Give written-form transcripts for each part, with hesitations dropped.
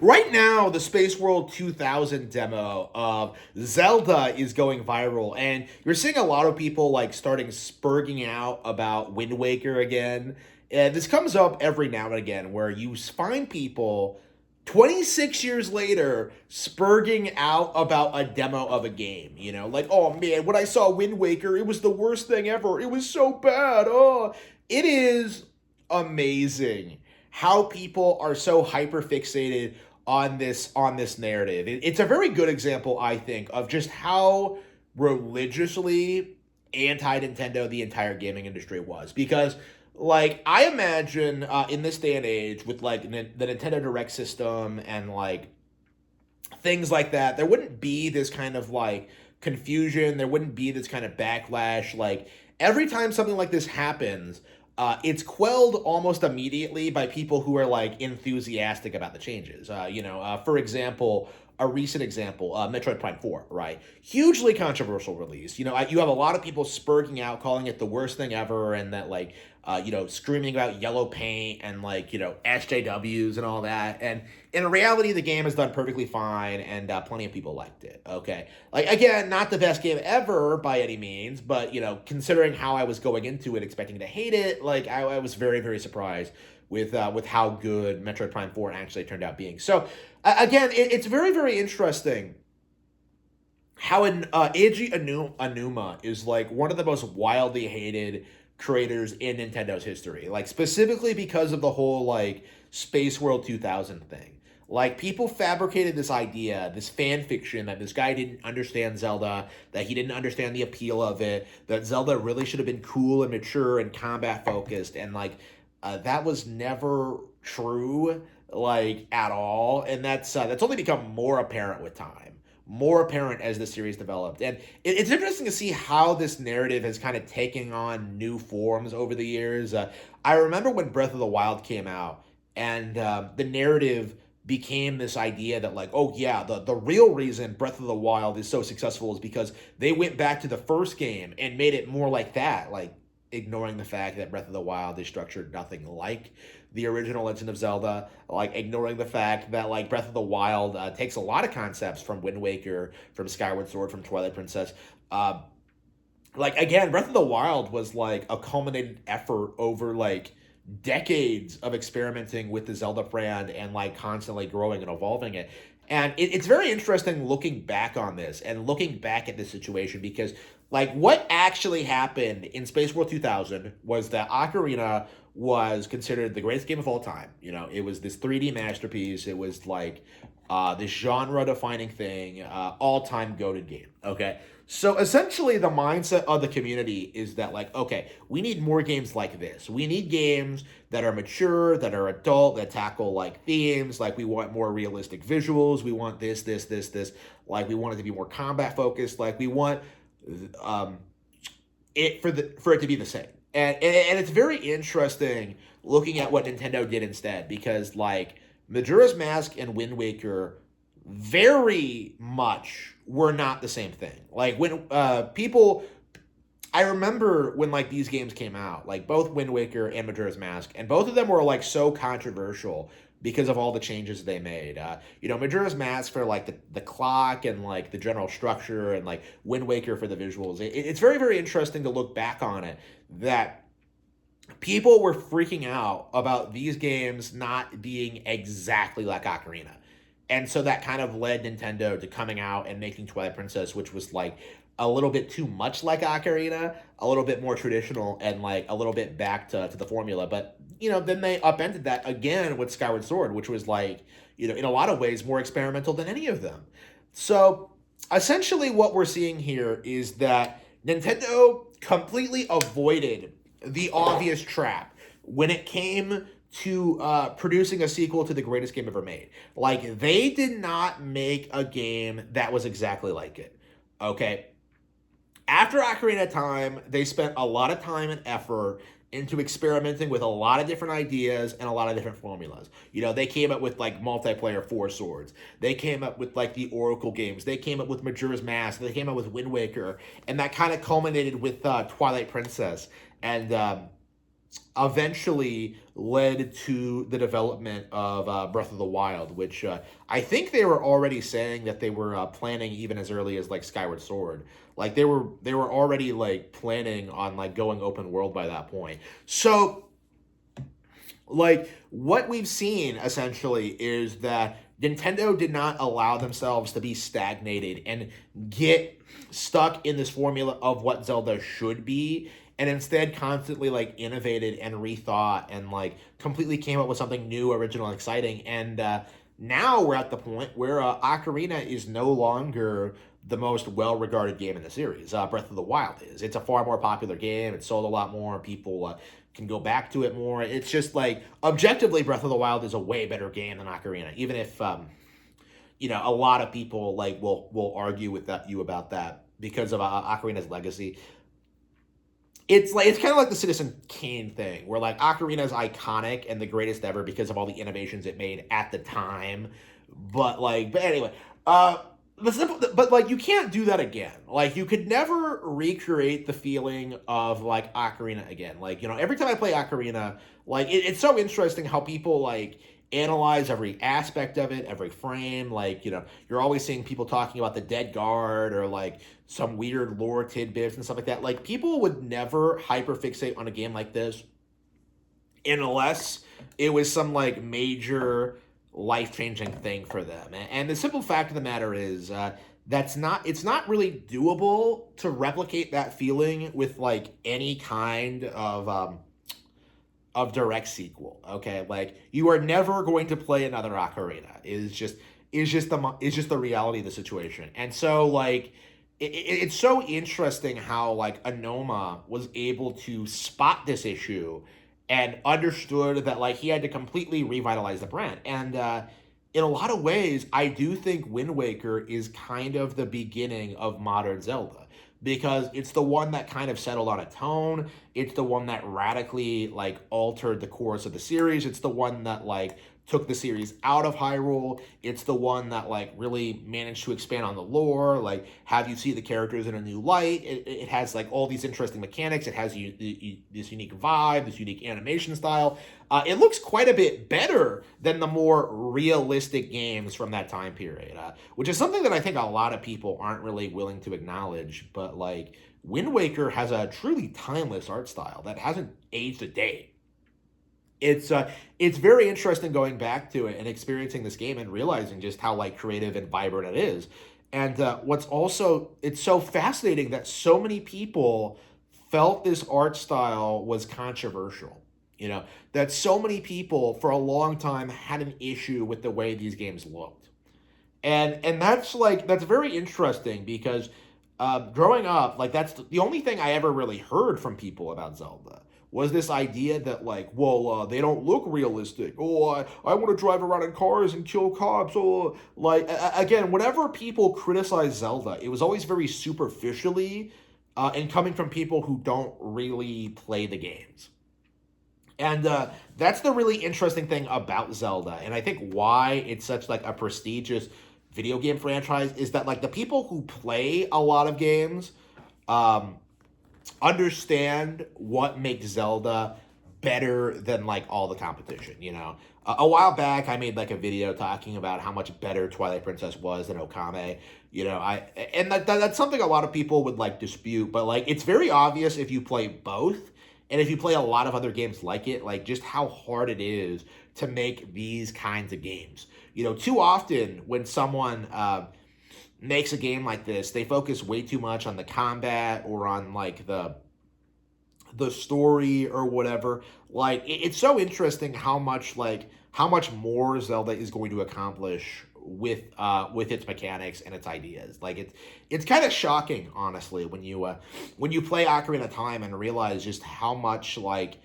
Right now, the Spaceworld 2000 demo of Zelda is going viral, and you're seeing a lot of people like starting spurging out about Wind Waker again. And this comes up every now and again where you find people 26 years later spurging out about a demo of a game. Like, oh man, when I saw Wind Waker, it was the worst thing ever. It was so bad. Oh, it is amazing how people are so hyper fixated on this narrative. It's a very good example, I think, of just how religiously anti Nintendo the entire gaming industry was. Because, like, I imagine in this day and age with like the Nintendo Direct system and like things like that, there wouldn't be this kind of like confusion. There wouldn't be this kind of backlash. Like every time something like this happens, it's quelled almost immediately by people who are like enthusiastic about the changes. For example, a recent example, Metroid Prime 4, right? Hugely controversial release. You have a lot of people spurting out, calling it the worst thing ever, and that like, screaming about yellow paint and like, SJWs and all that. And in reality, the game has done perfectly fine, and plenty of people liked it. Okay, like again, not the best game ever by any means, but considering how I was going into it, expecting to hate it, like I was very, very surprised with how good Metroid Prime 4 actually turned out being. So again, it's very, very interesting how Eiji Anuma is like one of the most wildly hated creators in Nintendo's history. Like specifically because of the whole like Space World 2000 thing. Like people fabricated this idea, this fan fiction that this guy didn't understand Zelda, that he didn't understand the appeal of it, that Zelda really should have been cool and mature and combat focused, and like that was never true, like at all, and that's only become more apparent with time, more apparent as the series developed. And it's interesting to see how this narrative has kind of taken on new forms over the years. I remember when Breath of the Wild came out, and the narrative became this idea that like, oh yeah, the real reason Breath of the Wild is so successful is because they went back to the first game and made it more like that, like ignoring the fact that Breath of the Wild is structured nothing like the original Legend of Zelda, like ignoring the fact that like Breath of the Wild takes a lot of concepts from Wind Waker, from Skyward Sword, from Twilight Princess. Like again, Breath of the Wild was like a culminated effort over like decades of experimenting with the Zelda brand and like constantly growing and evolving it. And it's very interesting looking back on this and looking back at this situation because, like, what actually happened in Space World 2000 was that Ocarina was considered the greatest game of all time. It was this 3D masterpiece. It was like this genre defining thing, all time goated game. Okay. So essentially, the mindset of the community is that, like, okay, we need more games like this. We need games that are mature, that are adult, that tackle like themes. Like, we want more realistic visuals. We want this, this, this, this. Like, we want it to be more combat focused. Like, we want um, it to be the same. And it's very interesting looking at what Nintendo did instead because like Majora's Mask and Wind Waker very much were not the same thing. Like when people I remember when like these games came out, like both Wind Waker and Majora's Mask, and both of them were like so controversial because of all the changes they made. Majora's Mask for like the clock and like the general structure, and like Wind Waker for the visuals. It's very, very interesting to look back on it that people were freaking out about these games not being exactly like Ocarina. And so that kind of led Nintendo to coming out and making Twilight Princess, which was like a little bit too much like Ocarina, a little bit more traditional, and like a little bit back to the formula. But, then they upended that again with Skyward Sword, which was like, in a lot of ways more experimental than any of them. So essentially what we're seeing here is that Nintendo completely avoided the obvious trap when it came to producing a sequel to the greatest game ever made. Like, they did not make a game that was exactly like it. Okay? After Ocarina of Time, they spent a lot of time and effort into experimenting with a lot of different ideas and a lot of different formulas. They came up with like multiplayer Four Swords. They came up with like the Oracle games. They came up with Majora's Mask. They came up with Wind Waker. And that kind of culminated with Twilight Princess. And eventually led to the development of Breath of the Wild, which I think they were already saying that they were planning even as early as like Skyward Sword. Like they were already like planning on like going open world by that point. So like what we've seen essentially is that Nintendo did not allow themselves to be stagnated and get stuck in this formula of what Zelda should be, and instead constantly like innovated and rethought and like completely came up with something new, original, and exciting. And now we're at the point where Ocarina is no longer the most well-regarded game in the series. Breath of the Wild is. It's a far more popular game. It's sold a lot more. People can go back to it more. It's just like objectively, Breath of the Wild is a way better game than Ocarina. Even if a lot of people like will argue with you about that because of Ocarina's legacy. It's kind of like the Citizen Kane thing, where like Ocarina is iconic and the greatest ever because of all the innovations it made at the time. But anyway, but like you can't do that again. Like you could never recreate the feeling of like Ocarina again. Like every time I play Ocarina, like it's so interesting how people like analyze every aspect of it, every frame. Like you're always seeing people talking about the dead guard or like some weird lore tidbits and stuff like that. Like people would never hyperfixate on a game like this unless it was some like major life-changing thing for them. And the simple fact of the matter is it's not really doable to replicate that feeling with like any kind of direct sequel. Okay, like you are never going to play another Ocarina. Is just the reality of the situation. And so like it's so interesting how like Anoma was able to spot this issue and understood that like he had to completely revitalize the brand. And in a lot of ways, I do think Wind Waker is kind of the beginning of modern Zelda, because it's the one that kind of settled on a tone. It's the one that radically like altered the course of the series. It's the one that like took the series out of Hyrule. It's the one that like really managed to expand on the lore, like have you see the characters in a new light. It has like all these interesting mechanics. It has this unique vibe, this unique animation style. It looks quite a bit better than the more realistic games from that time period, which is something that I think a lot of people aren't really willing to acknowledge. But like Wind Waker has a truly timeless art style that hasn't aged a day. It's very interesting going back to it and experiencing this game and realizing just how like creative and vibrant it is. And what's also it's so fascinating that so many people felt this art style was controversial. That so many people for a long time had an issue with the way these games looked. And that's very interesting because growing up, like that's the only thing I ever really heard from people about Zelda was this idea that like, well, they don't look realistic. Oh, I want to drive around in cars and kill cops. Oh, like again, whenever people criticize Zelda, it was always very superficially, and coming from people who don't really play the games. And that's the really interesting thing about Zelda, and I think why it's such like a prestigious video game franchise is that like the people who play a lot of games um, understand what makes Zelda better than like all the competition. A while back I made like a video talking about how much better Twilight Princess was than Okame. That's something a lot of people would like dispute, but like it's very obvious if you play both and if you play a lot of other games like it, like just how hard it is to make these kinds of games. Too often when someone makes a game like this, they focus way too much on the combat or on like the story or whatever. Like it's so interesting how much more Zelda is going to accomplish with its mechanics and its ideas. Like it's kind of shocking, honestly, when you play Ocarina of Time and realize just how much like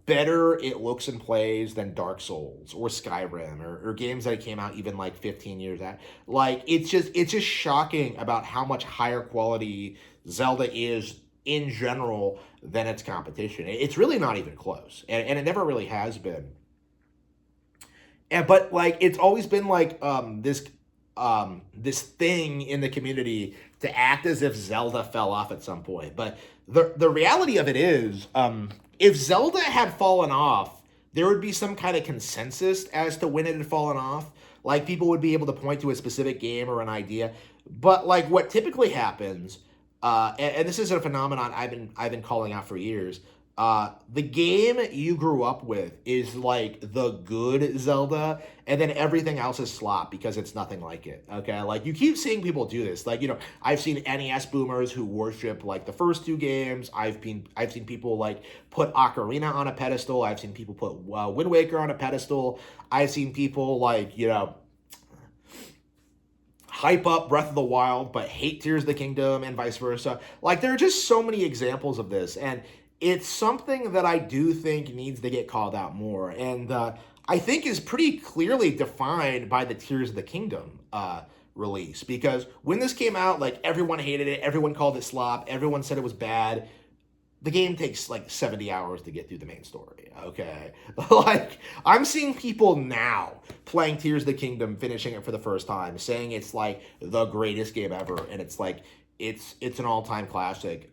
better it looks and plays than Dark Souls or Skyrim or games that came out even like 15 years out. Like it's just shocking about how much higher quality Zelda is in general than its competition. It's really not even close, and it never really has been. But like it's always been like this thing in the community to act as if Zelda fell off at some point. But the reality of it is if Zelda had fallen off, there would be some kind of consensus as to when it had fallen off. Like people would be able to point to a specific game or an idea. But like what typically happens, and this is a phenomenon I've been calling out for years. The game you grew up with is like the good Zelda, and then everything else is slop because it's nothing like it. Okay, like you keep seeing people do this. Like I've seen NES boomers who worship like the first two games. I've seen people like put Ocarina on a pedestal. I've seen people put Wind Waker on a pedestal. I've seen people like hype up Breath of the Wild but hate Tears of the Kingdom and vice versa. Like there are just so many examples of this, and it's something that I do think needs to get called out more, and I think is pretty clearly defined by the Tears of the Kingdom release. Because when this came out, like everyone hated it, everyone called it slop, everyone said it was bad. The game takes like 70 hours to get through the main story, okay? Like, I'm seeing people now playing Tears of the Kingdom, finishing it for the first time, saying it's like the greatest game ever, and it's like, it's an all-time classic,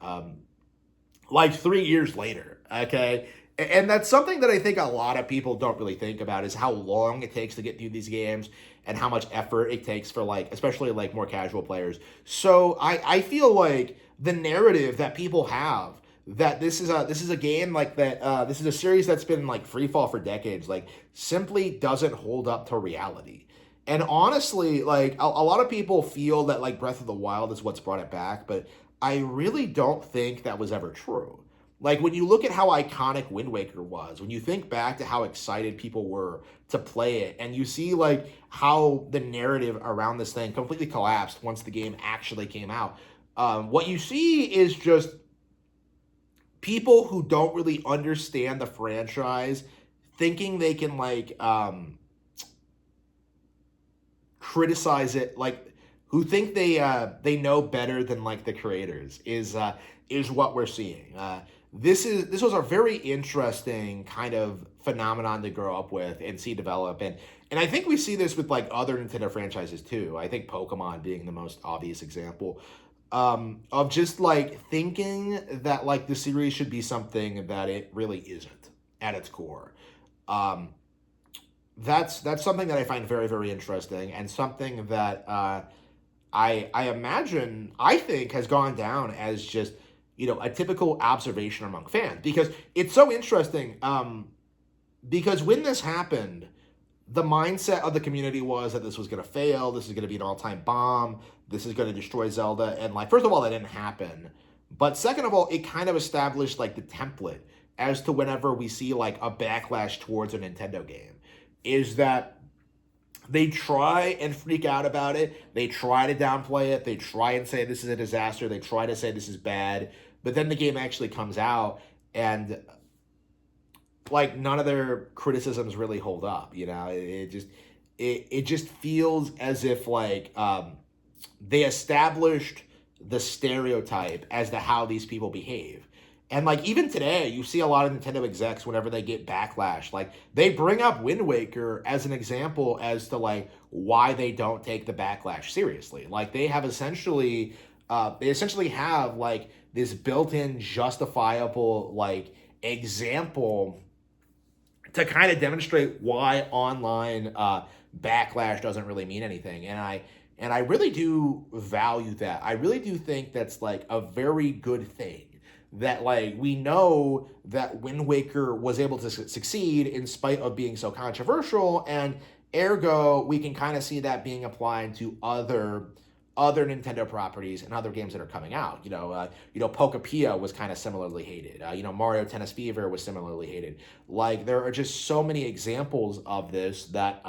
like 3 years later, okay? And that's something that I think a lot of people don't really think about, is how long it takes to get through these games and how much effort it takes for like, especially like more casual players. So I feel like the narrative that people have that this is a game like that, this is a series that's been like free fall for decades, like simply doesn't hold up to reality. And honestly, like a lot of people feel that like Breath of the Wild is what's brought it back, but I really don't think that was ever true. Like when you look at how iconic Wind Waker was, when you think back to how excited people were to play it, and you see like how the narrative around this thing completely collapsed once the game actually came out, what you see is just people who don't really understand the franchise thinking they can like criticize it, like who think they know better than like the creators is what we're seeing. This was a very interesting kind of phenomenon to grow up with and see develop, and I think we see this with like other Nintendo franchises too. I think Pokemon being the most obvious example, of just like thinking that like the series should be something that it really isn't at its core. That's something that I find very, very interesting, and something that I imagine, I think, has gone down as just a typical observation among fans, because it's so interesting. Because when this happened, the mindset of the community was that this was going to fail. This is going to be an all-time bomb. This is going to destroy Zelda. And like, first of all, that didn't happen. But second of all, it kind of established like the template as to whenever we see like a backlash towards a Nintendo game, is that they try and freak out about it. They try to downplay it. They try and say this is a disaster. They try to say this is bad. But then the game actually comes out, and like none of their criticisms really hold up. It just feels as if like they established the stereotype as to how these people behave. And like even today, you see a lot of Nintendo execs, whenever they get backlash, like they bring up Wind Waker as an example as to like why they don't take the backlash seriously. Like they essentially have like this built-in justifiable like example to kind of demonstrate why online backlash doesn't really mean anything. And I really do value that. I really do think that's like a very good thing, that like we know that Wind Waker was able to succeed in spite of being so controversial, and ergo we can kind of see that being applied to other Nintendo properties and other games that are coming out. Pokepia was kind of similarly hated. Mario Tennis Fever was similarly hated. Like there are just so many examples of this that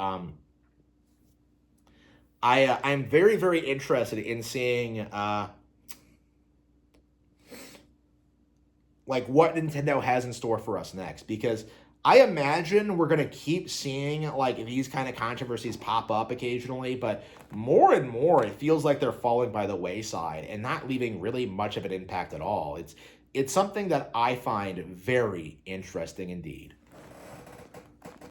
I'm very, very interested in seeing like what Nintendo has in store for us next, because I imagine we're going to keep seeing like these kind of controversies pop up occasionally, but more and more it feels like they're falling by the wayside and not leaving really much of an impact at all. It's something that I find very interesting indeed.